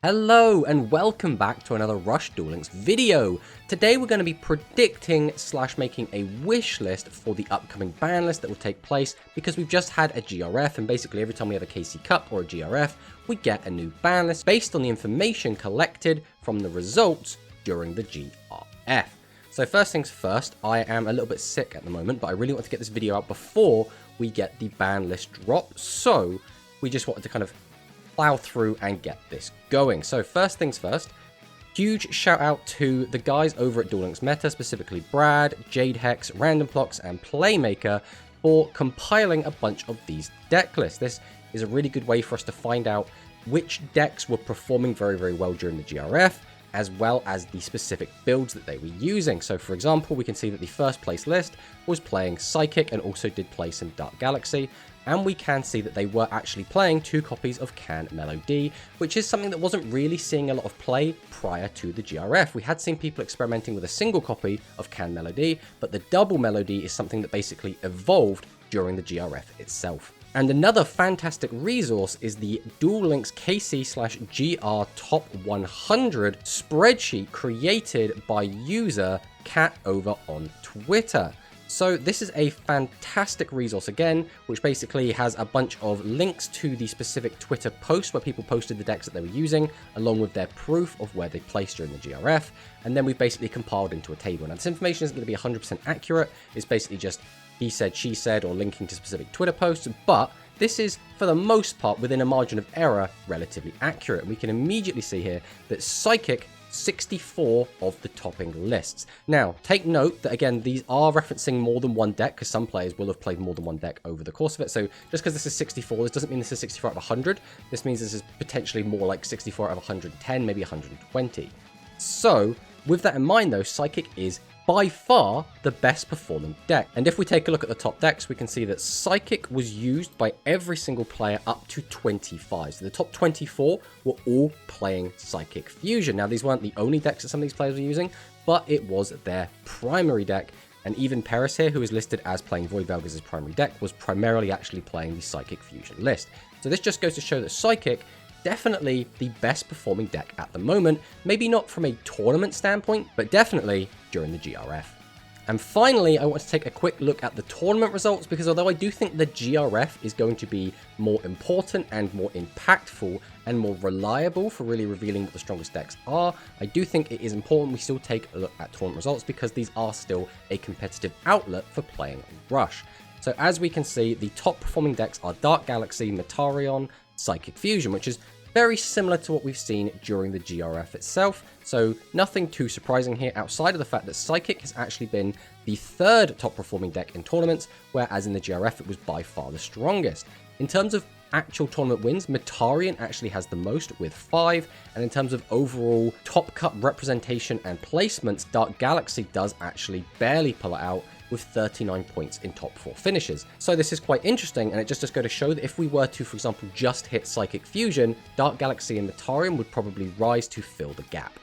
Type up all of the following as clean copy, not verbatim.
Hello and welcome back to another Rush Duel Links video. Today we're going to be predicting / making a wish list for the upcoming ban list that will take place because we've just had a GRF, and basically every time we have a KC Cup or a GRF we get a new ban list based on the information collected from the results during the GRF. So first things first, I am a little bit sick at the moment, but I really want to get this video out before we get the ban list drop, so we just wanted to kind of plow through and get this going. So first things first, huge shout out to the guys over at Duel Links Meta, specifically Brad, Jade Hex, Random Blocks, and Playmaker for compiling a bunch of these deck lists. This is a really good way for us to find out which decks were performing very well during the GRF, as well as the specific builds that they were using. So for example, we can see that the first place list was playing Psychic and also did play some Dark Galaxy, and we can see that they were actually playing 2 copies of Can Melody, which is something that wasn't really seeing a lot of play prior to the GRF. We had seen people experimenting with a single copy of Can Melody, but the double melody is something that basically evolved during the GRF itself. And another fantastic resource is the Duel Links KC/GR Top 100 spreadsheet created by user Cat over on Twitter. So this is a fantastic resource again, which basically has a bunch of links to the specific Twitter posts where people posted the decks that they were using, along with their proof of where they placed during the GRF, and then we've basically compiled into a table. Now this information isn't going to be 100% accurate, it's basically just he said, she said, or linking to specific Twitter posts, but this is, for the most part, within a margin of error, relatively accurate. And we can immediately see here that Psychic 64 of the topping lists. Now, take note that, again, these are referencing more than one deck, because some players will have played more than one deck over the course of it. So just because this is 64, this doesn't mean this is 64 out of 100. This means this is potentially more like 64 out of 110, maybe 120. So, with that in mind, though, Psychic is by far the best performing deck. And if we take a look at the top decks, we can see that Psychic was used by every single player up to 25. So the top 24 were all playing Psychic Fusion. Now, these weren't the only decks that some of these players were using, but it was their primary deck. And even Paris here, who is listed as playing Void Velga's primary deck, was primarily actually playing the Psychic Fusion list. So this just goes to show that Psychic, definitely the best performing deck at the moment, maybe not from a tournament standpoint, but definitely during the GRF. And finally, I want to take a quick look at the tournament results, because although I do think the GRF is going to be more important and more impactful and more reliable for really revealing what the strongest decks are, I do think it is important we still take a look at tournament results, because these are still a competitive outlet for playing Rush. So as we can see, the top performing decks are Dark Galaxy, Metarion, Psychic Fusion, which is very similar to what we've seen during the GRF itself, so nothing too surprising here outside of the fact that Psychic has actually been the 3rd top performing deck in tournaments, whereas in the GRF it was by far the strongest. In terms of actual tournament wins, Metarion actually has the most with 5, and in terms of overall top cut representation and placements, Dark Galaxy does actually barely pull it out with 39 points in top 4 finishes. So this is quite interesting, and it just goes to show that if we were to, for example, just hit Psychic Fusion, Dark Galaxy and Metarion would probably rise to fill the gap.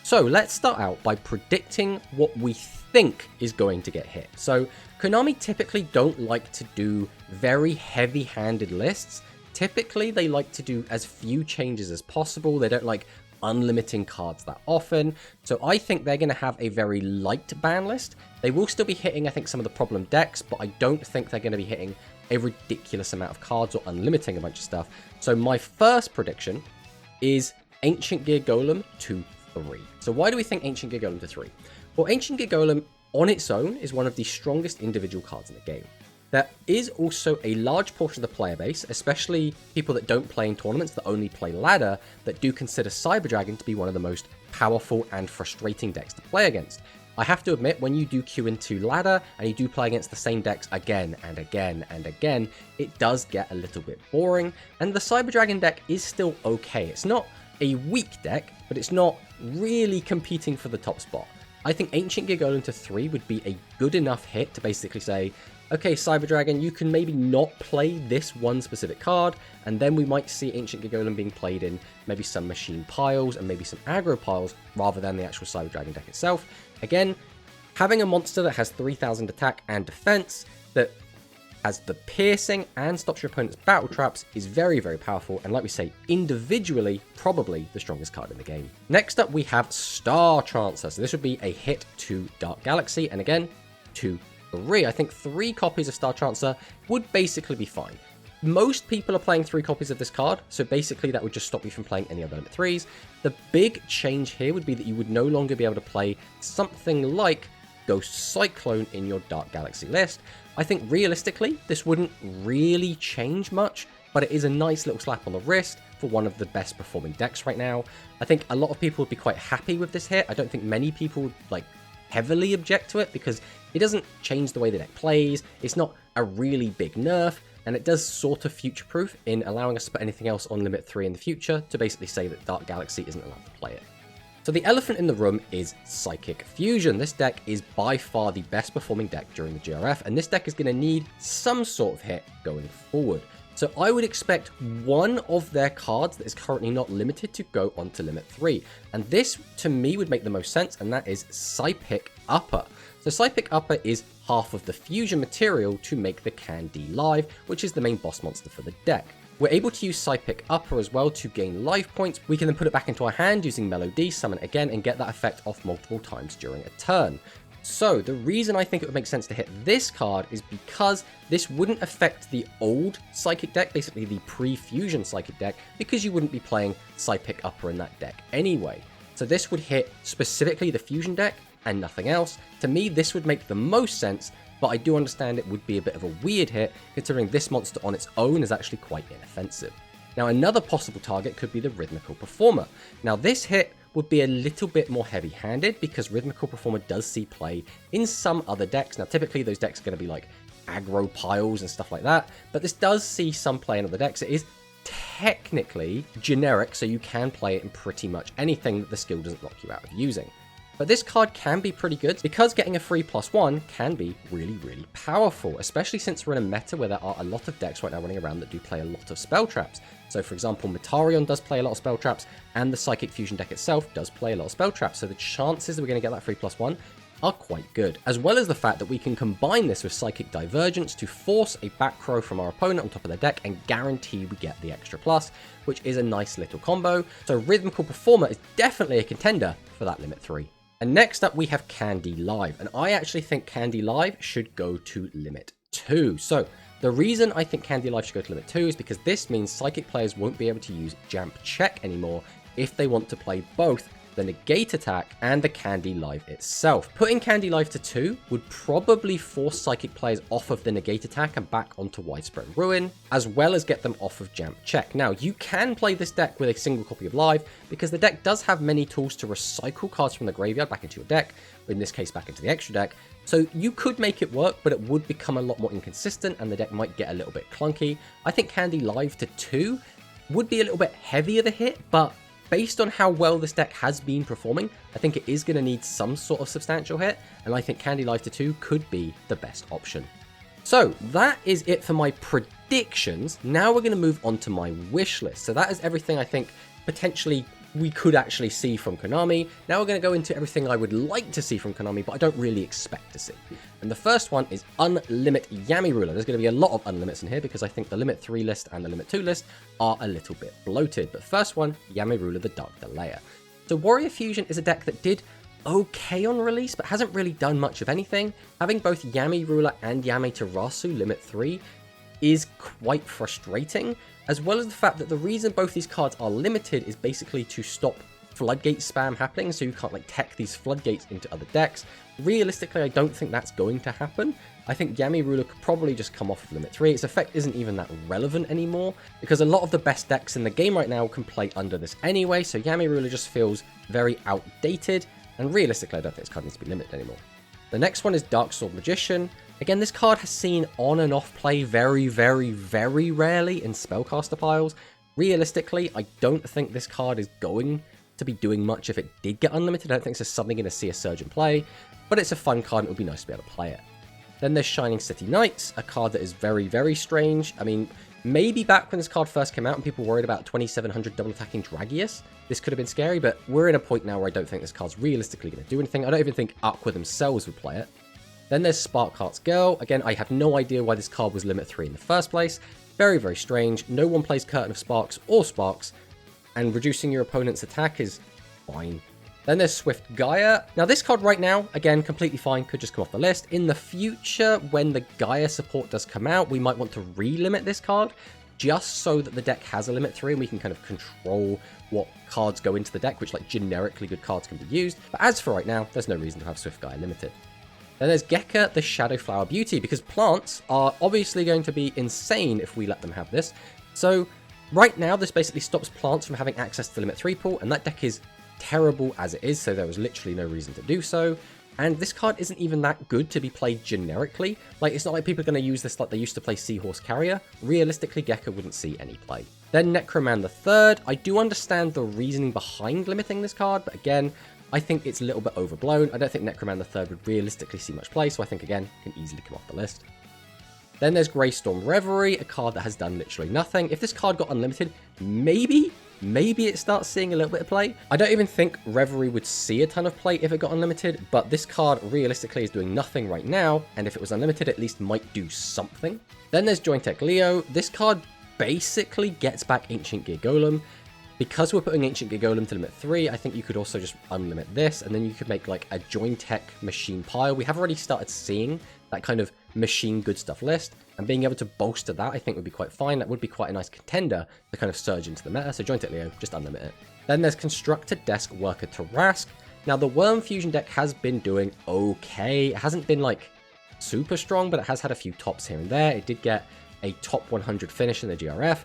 So let's start out by predicting what we think is going to get hit. So Konami typically don't like to do very heavy-handed lists. Typically they like to do as few changes as possible. They don't like unlimiting cards that often, so I think they're going to have a very light ban list. They will still be hitting, I think, some of the problem decks, but I don't think they're going to be hitting a ridiculous amount of cards or unlimiting a bunch of stuff. So my first prediction is Ancient Gear Golem to 3. So why do we think Ancient Gear Golem to 3? Well, Ancient Gear Golem on its own is one of the strongest individual cards in the game. There is also a large portion of the player base, especially people that don't play in tournaments, that only play ladder, that do consider Cyber Dragon to be one of the most powerful and frustrating decks to play against. I have to admit, when you do queue into ladder and you do play against the same decks again and again and again, it does get a little bit boring, and the Cyber Dragon deck is still okay. It's not a weak deck, but it's not really competing for the top spot. I think Ancient Gear Golem to 3 would be a good enough hit to basically say, okay, Cyber Dragon, you can maybe not play this one specific card, and then we might see Ancient Gear Golem being played in maybe some machine piles and maybe some aggro piles, rather than the actual Cyber Dragon deck itself. Again, having a monster that has 3000 attack and defense, that has the piercing and stops your opponent's battle traps, is very, very powerful, and like we say, individually, probably the strongest card in the game. Next up, we have Star Transfer. So this would be a hit to Dark Galaxy, and again, 2/3. I think 3 copies of Star Transfer would basically be fine. Most people are playing 3 copies of this card, so basically that would just stop you from playing any other limit 3s. The big change here would be that you would no longer be able to play something like Ghost Cyclone in your Dark Galaxy list. I think realistically, this wouldn't really change much, but it is a nice little slap on the wrist for one of the best performing decks right now. I think a lot of people would be quite happy with this hit. I don't think many people would like heavily object to it because it doesn't change the way the deck plays. It's not a really big nerf, and it does sort of future-proof in allowing us to put anything else on limit 3 in the future to basically say that Dark Galaxy isn't allowed to play it. So the elephant in the room is Psychic Fusion. This deck is by far the best performing deck during the GRF, and this deck is going to need some sort of hit going forward. So I would expect one of their cards that is currently not limited to go onto limit 3. And this, to me, would make the most sense, and that is Psychic Upper. So Psychic Upper is half of the fusion material to make the Candy Live, which is the main boss monster for the deck. We're able to use Psychic Upper as well to gain life points. We can then put it back into our hand using Melody, summon it again, and get that effect off multiple times during a turn. So the reason I think it would make sense to hit this card is because this wouldn't affect the old Psychic deck, basically the pre-fusion Psychic deck, because you wouldn't be playing Psychic Upper in that deck anyway. So this would hit specifically the fusion deck and nothing else. To me, this would make the most sense, but I do understand it would be a bit of a weird hit, considering this monster on its own is actually quite inoffensive. Now, another possible target could be the Rhythmical Performer. Now, this hit would be a little bit more heavy-handed because Rhythmical Performer does see play in some other decks. Now, typically those decks are going to be like aggro piles and stuff like that, but this does see some play in other decks. It is technically generic, so you can play it in pretty much anything that the skill doesn't lock you out of using. But this card can be pretty good because getting a free +1 can be really, really powerful, especially since we're in a meta where there are a lot of decks right now running around that do play a lot of spell traps. So for example, Metarion does play a lot of spell traps, and the Psychic Fusion deck itself does play a lot of spell traps, so the chances that we're going to get that free +1 are quite good, as well as the fact that we can combine this with Psychic Divergence to force a back row from our opponent on top of their deck and guarantee we get the extra plus, which is a nice little combo. So Rhythmical Performer is definitely a contender for that limit 3. And next up, we have Candy Live, and I actually think Candy Live should go to limit 2. So the reason I think Candy Live should go to limit 2 is because this means Psychic players won't be able to use Jamp Check anymore if they want to play both the Negate Attack and the Candy Live itself. Putting Candy Live to 2 would probably force Psychic players off of the Negate Attack and back onto Widespread Ruin, as well as get them off of Jamp Check. Now, you can play this deck with a single copy of Live, because the deck does have many tools to recycle cards from the graveyard back into your deck, or in this case back into the extra deck, so you could make it work, but it would become a lot more inconsistent and the deck might get a little bit clunky. I think Candy Live to 2 would be a little bit heavier the hit, but based on how well this deck has been performing, I think it is going to need some sort of substantial hit, and I think Candy Live to 2 could be the best option. So that is it for my predictions. Now we're going to move on to my wish list. So that is everything I think potentially we could actually see from Konami. Now we're going to go into everything I would like to see from Konami, but I don't really expect to see. And the first one is Unlimit Yami Ruler. There's going to be a lot of unlimits in here because I think the limit 3 list and the limit 2 list are a little bit bloated. But first one, Yami Ruler, the Dark Delayer. So Warrior Fusion is a deck that did okay on release, but hasn't really done much of anything. Having both Yami Ruler and Yamaterasu limit 3 is quite frustrating, as well as the fact that the reason both these cards are limited is basically to stop floodgate spam happening, so you can't like tech these floodgates into other decks. Realistically, I don't think that's going to happen. I think Yami Ruler could probably just come off of limit 3. Its effect isn't even that relevant anymore, because a lot of the best decks in the game right now can play under this anyway, so Yami Ruler just feels very outdated, and realistically I don't think this card needs to be limited anymore. The next one is Dark Sword Magician. Again, this card has seen on and off play very, very, very rarely in spellcaster piles. Realistically, I don't think this card is going to be doing much if it did get unlimited. I don't think this is something going to see a surge in play, but it's a fun card and it would be nice to be able to play it. Then there's Shining City Knights, a card that is very, very strange. I mean, maybe back when this card first came out and people were worried about 2700 double attacking Dragius, this could have been scary, but we're in a point now where I don't think this card's realistically going to do anything. I don't even think Aqua themselves would play it. Then there's Sparkheart's Girl. Again, I have no idea why this card was limit 3 in the first place. Very, very strange. No one plays Curtain of Sparks or Sparks, and reducing your opponent's attack is fine. Then there's Swift Gaia. Now this card right now, again, completely fine, could just come off the list. In the future, when the Gaia support does come out, we might want to re-limit this card, just so that the deck has a limit 3 and we can kind of control what cards go into the deck, which like generically good cards can be used. But as for right now, there's no reason to have Swift Gaia limited. Then there's Gekka, the Shadowflower Beauty, because plants are obviously going to be insane if we let them have this. So right now, this basically stops plants from having access to the limit 3 pool, and that deck is terrible as it is, so there was literally no reason to do so. And this card isn't even that good to be played generically. Like, it's not like people are going to use this like they used to play Seahorse Carrier. Realistically, Gekka wouldn't see any play. Then Necroman the Third. I do understand the reasoning behind limiting this card, but again, I think it's a little bit overblown. I don't think Necroman the Third would realistically see much play, so I think, again, can easily come off the list. Then there's Greystorm Reverie, a card that has done literally nothing. If this card got unlimited, maybe it starts seeing a little bit of play. I don't even think Reverie would see a ton of play if it got unlimited, but this card realistically is doing nothing right now, and if it was unlimited, at least might do something. Then there's Jointech Leo. This card basically gets back Ancient Gear Golem. Because we're putting Ancient Gear Golem to limit 3, I think you could also just unlimit this, and then you could make like a Jointech machine pile. We have already started seeing that kind of machine good stuff list, and being able to bolster that I think would be quite fine. That would be quite a nice contender to kind of surge into the meta, so Jointech Leo, just unlimit it. Then there's Constructor Desk Worker Tarask. Now the Worm Fusion deck has been doing okay. It hasn't been like super strong, but it has had a few tops here and there. It did get a top 100 finish in the GRF.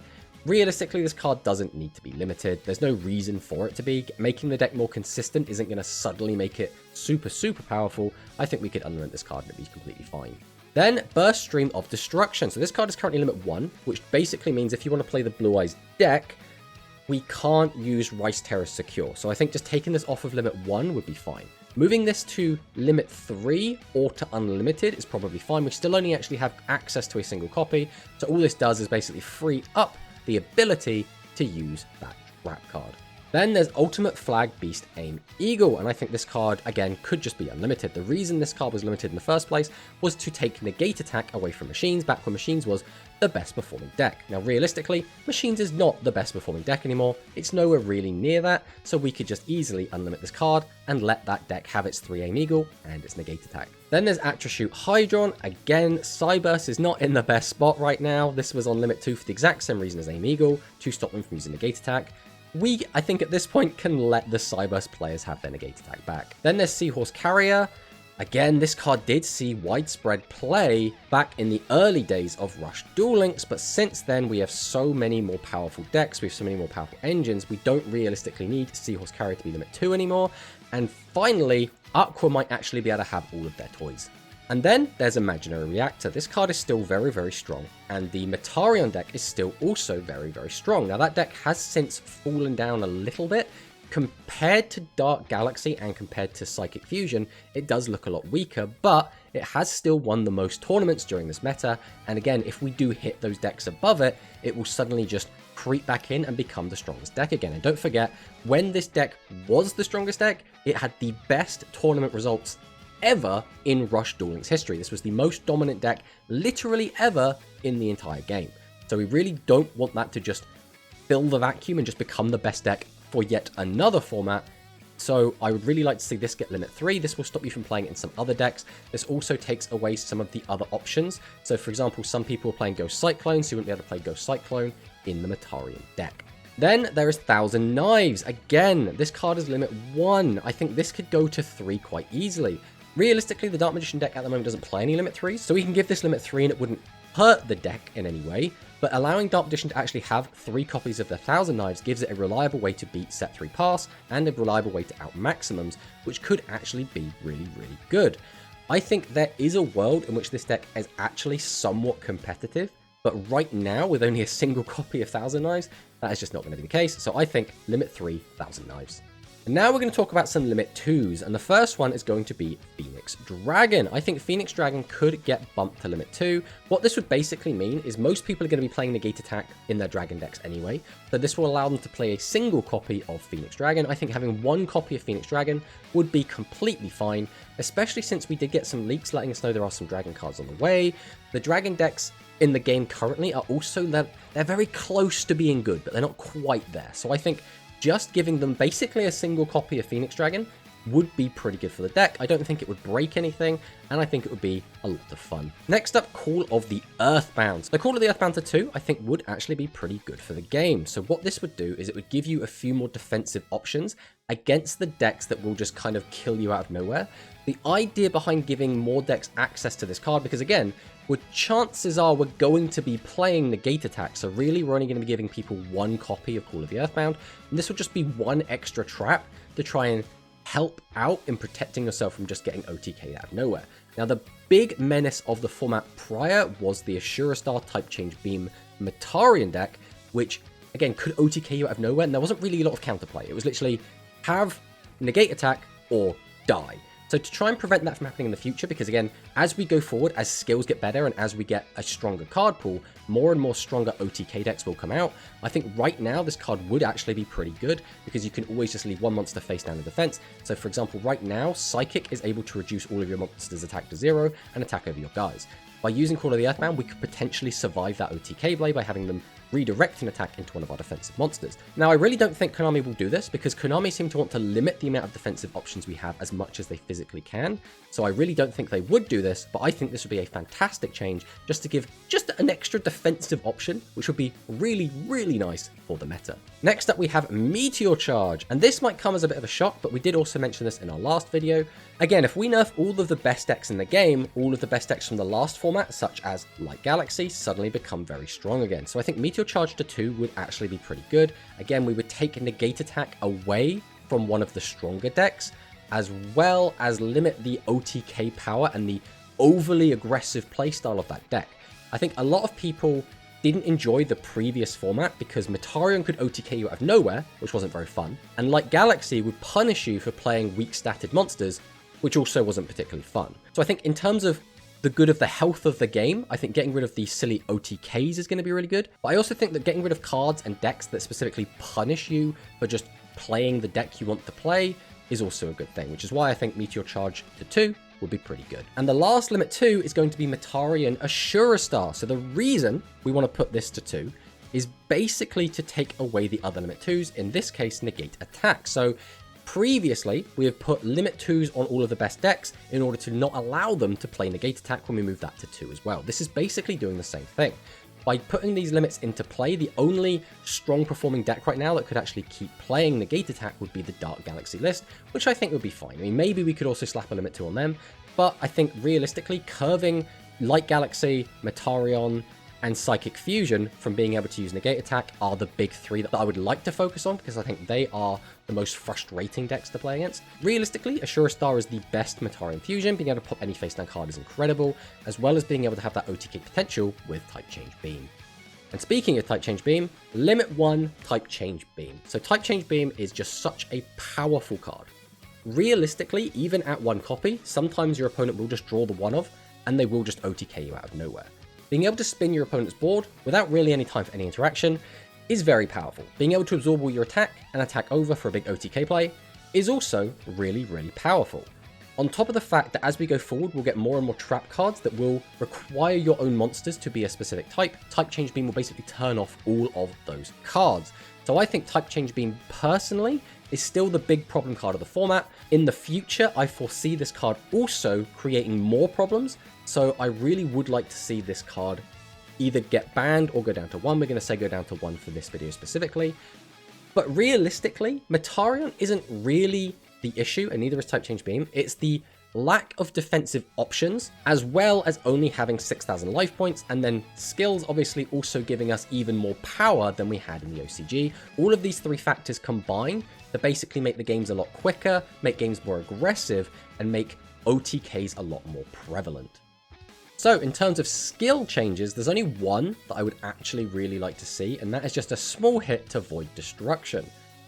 Realistically, this card doesn't need to be limited. There's no reason for it to be. Making the deck more consistent isn't going to suddenly make it super, super powerful. I think we could unlimit this card and it'd be completely fine. Then, Burst Stream of Destruction. So this card is currently limit 1, which basically means if you want to play the Blue Eyes deck, we can't use Rice Terror Secure. So I think just taking this off of limit 1 would be fine. Moving this to limit 3 or to unlimited is probably fine. We still only actually have access to a single copy. So all this does is basically free up the ability to use that trap card. Then there's Ultimate Flag Beast Aim Eagle, and I think this card, again, could just be unlimited. The reason this card was limited in the first place was to take Negate Attack away from Machines, back when Machines was the best performing deck. Now, realistically, Machines is not the best performing deck anymore. It's nowhere really near that, so we could just easily unlimit this card and let that deck have its 3 Aim Eagle and its Negate Attack. Then there's Atrashoot Hydron. Again, Cyburst is not in the best spot right now. This was on limit 2 for the exact same reason as Aim Eagle, to stop them from using Negate Attack. We, I think at this point, can let the Cyburst players have their Negate Attack back. Then there's Seahorse Carrier. Again, this card did see widespread play back in the early days of Rush Duel Links, but since then we have so many more powerful decks, we have so many more powerful engines, we don't realistically need Seahorse Carrier to be limit 2 anymore. And finally, Aqua might actually be able to have all of their toys. And then there's Imaginary Reactor. This card is still very, very strong, and the Metarion deck is still also very, very strong. Now that deck has since fallen down a little bit. Compared to Dark Galaxy and compared to Psychic Fusion, it does look a lot weaker, but it has still won the most tournaments during this meta, and again, if we do hit those decks above it, it will suddenly just creep back in and become the strongest deck again. And don't forget, when this deck was the strongest deck, it had the best tournament results ever in Rush Duel Links history. This was the most dominant deck literally ever in the entire game. So we really don't want that to just fill the vacuum and just become the best deck for yet another format. So I would really like to see this get limit 3. This will stop you from playing it in some other decks. This also takes away some of the other options. So for example, some people are playing Ghost Cyclone, so you wouldn't be able to play Ghost Cyclone in the Metarion deck. Then there is Thousand Knives. Again, this card is limit 1. I think this could go to 3 quite easily. Realistically, the Dark Magician deck at the moment doesn't play any limit 3s, so we can give this limit 3 and it wouldn't hurt the deck in any way, but allowing Dark Magician to actually have 3 copies of their Thousand Knives gives it a reliable way to beat set 3 pass and a reliable way to out maximums, which could actually be really, really good. I think there is a world in which this deck is actually somewhat competitive, but right now, with only a single copy of Thousand Knives, that is just not going to be the case, so I think limit 3 Thousand Knives. And now we're going to talk about some limit 2s, and the first one is going to be Phoenix Dragon. I think Phoenix Dragon could get bumped to limit 2. What this would basically mean is most people are going to be playing Negate Attack in their Dragon decks anyway, so this will allow them to play a single copy of Phoenix Dragon. I think having one copy of Phoenix Dragon would be completely fine, especially since we did get some leaks letting us know there are some Dragon cards on the way. The Dragon decks in the game currently are also, they're very close to being good, but they're not quite there. So I think just giving them basically a single copy of Phoenix Dragon would be pretty good for the deck. I don't think it would break anything, and I think it would be a lot of fun. Next up, Call of the Earthbound. The Call of the Earthbound to 2, I think, would actually be pretty good for the game. So what this would do is it would give you a few more defensive options against the decks that will just kind of kill you out of nowhere. The idea behind giving more decks access to this card, because again, chances are we're going to be playing Negate Attack, so really we're only going to be giving people one copy of Call of the Earthbound, and this will just be one extra trap to try and help out in protecting yourself from just getting OTK'd out of nowhere. Now, the big menace of the format prior was the Ashura Star Type Change Beam Metarian deck, which, again, could OTK you out of nowhere, and there wasn't really a lot of counterplay. It was literally have Negate Attack or die. So to try and prevent that from happening in the future, because again, as we go forward, as skills get better and as we get a stronger card pool, more and more stronger OTK decks will come out. I think right now this card would actually be pretty good because you can always just leave one monster face down in defense. So for example, right now, Psychic is able to reduce all of your monsters' attack to 0 and attack over your guys. By using Call of the Earthbound, we could potentially survive that OTK play by having them redirect an attack into one of our defensive monsters. Now, I really don't think Konami will do this because Konami seem to want to limit the amount of defensive options we have as much as they physically can. So I really don't think they would do this, but I think this would be a fantastic change just to give just an extra defensive option, which would be really, really nice for the meta. Next up, we have Meteor Charge, and this might come as a bit of a shock, but we did also mention this in our last video. Again, if we nerf all of the best decks in the game, all of the best decks from the last format, such as Light Galaxy, suddenly become very strong again. So I think Meteor Charge to 2 would actually be pretty good. Again, we would take Negate Attack away from one of the stronger decks, as well as limit the OTK power and the overly aggressive playstyle of that deck. I think a lot of people didn't enjoy the previous format because Metarion could OTK you out of nowhere, which wasn't very fun, and Light Galaxy would punish you for playing weak statted monsters, which also wasn't particularly fun. So I think in terms of the good of the health of the game, I think getting rid of these silly OTKs is going to be really good. But I also think that getting rid of cards and decks that specifically punish you for just playing the deck you want to play is also a good thing, which is why I think Meteor Charge to 2 would be pretty good. And the last limit 2 is going to be Metarian Ashura Star. So the reason we want to put this to 2 is basically to take away the other limit 2s, in this case, Negate Attack. So previously, we have put limit 2s on all of the best decks in order to not allow them to play Negate Attack when we move that to 2 as well. This is basically doing the same thing. By putting these limits into play, the only strong performing deck right now that could actually keep playing Negate Attack would be the Dark Galaxy list, which I think would be fine. I mean, maybe we could also slap a limit 2 on them, but I think realistically, curving Light Galaxy, Metarion, and Psychic Fusion from being able to use Negate Attack are the big 3 that I would like to focus on, because I think they are the most frustrating decks to play against. Realistically, Ashura Star is the best Metarian Fusion. Being able to pop any face down card is incredible, as well as being able to have that OTK potential with Type Change Beam. And speaking of Type Change Beam, Limit 1 Type Change Beam. So Type Change Beam is just such a powerful card. Realistically, even at 1 copy, sometimes your opponent will just draw the 1-of, and they will just OTK you out of nowhere. Being able to spin your opponent's board without really any time for any interaction is very powerful. Being able to absorb all your attack and attack over for a big OTK play is also really, really powerful. On top of the fact that as we go forward, we'll get more and more trap cards that will require your own monsters to be a specific type. Type Change Beam will basically turn off all of those cards. So I think Type Change Beam, personally, is still the big problem card of the format. In the future, I foresee this card also creating more problems, so I really would like to see this card either get banned or go down to 1. We're going to say go down to 1 for this video specifically. But realistically, Metarion isn't really the issue, and neither is Type Change Beam. It's the lack of defensive options, as well as only having 6,000 life points, and then skills obviously also giving us even more power than we had in the OCG. All of these 3 factors combine to basically make the games a lot quicker, make games more aggressive, and make OTKs a lot more prevalent. So in terms of skill changes, there's only one that I would actually really like to see, and that is just a small hit to Void Destruction.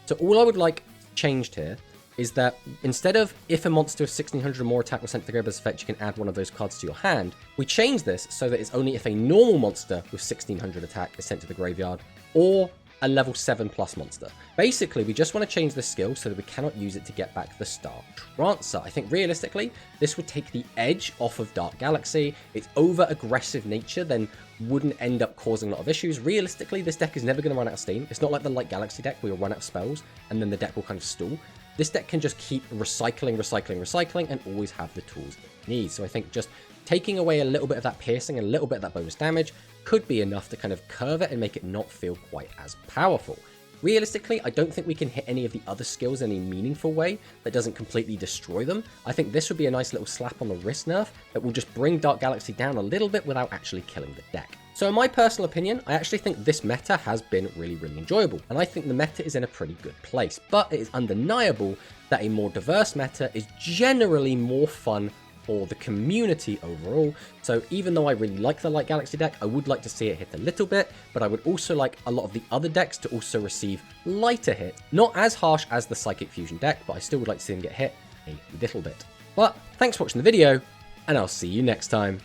So all I would like changed here is that instead of if a monster with 1600 or more attack was sent to the graveyard as effect, you can add one of those cards to your hand, we changed this so that it's only if a normal monster with 1600 attack is sent to the graveyard or a level 7+ monster. Basically, we just want to change this skill so that we cannot use it to get back the Star Trancer. I think realistically, this would take the edge off of Dark Galaxy. Its over-aggressive nature then wouldn't end up causing a lot of issues. Realistically, this deck is never going to run out of steam. It's not like the Light Galaxy deck where you'll run out of spells and then the deck will kind of stall. This deck can just keep recycling, and always have the tools it needs. So I think just taking away a little bit of that piercing and a little bit of that bonus damage could be enough to kind of curve it and make it not feel quite as powerful. Realistically, I don't think we can hit any of the other skills in any meaningful way that doesn't completely destroy them. I think this would be a nice little slap on the wrist nerf that will just bring Dark Galaxy down a little bit without actually killing the deck. So in my personal opinion, I actually think this meta has been really enjoyable, and I think the meta is in a pretty good place, but it is undeniable that a more diverse meta is generally more fun for the community overall. So even though I really like the Light Galaxy deck, I would like to see it hit a little bit, but I would also like a lot of the other decks to also receive lighter hit. Not as harsh as the Psychic Fusion deck, but I still would like to see them get hit a little bit. But thanks for watching the video, and I'll see you next time.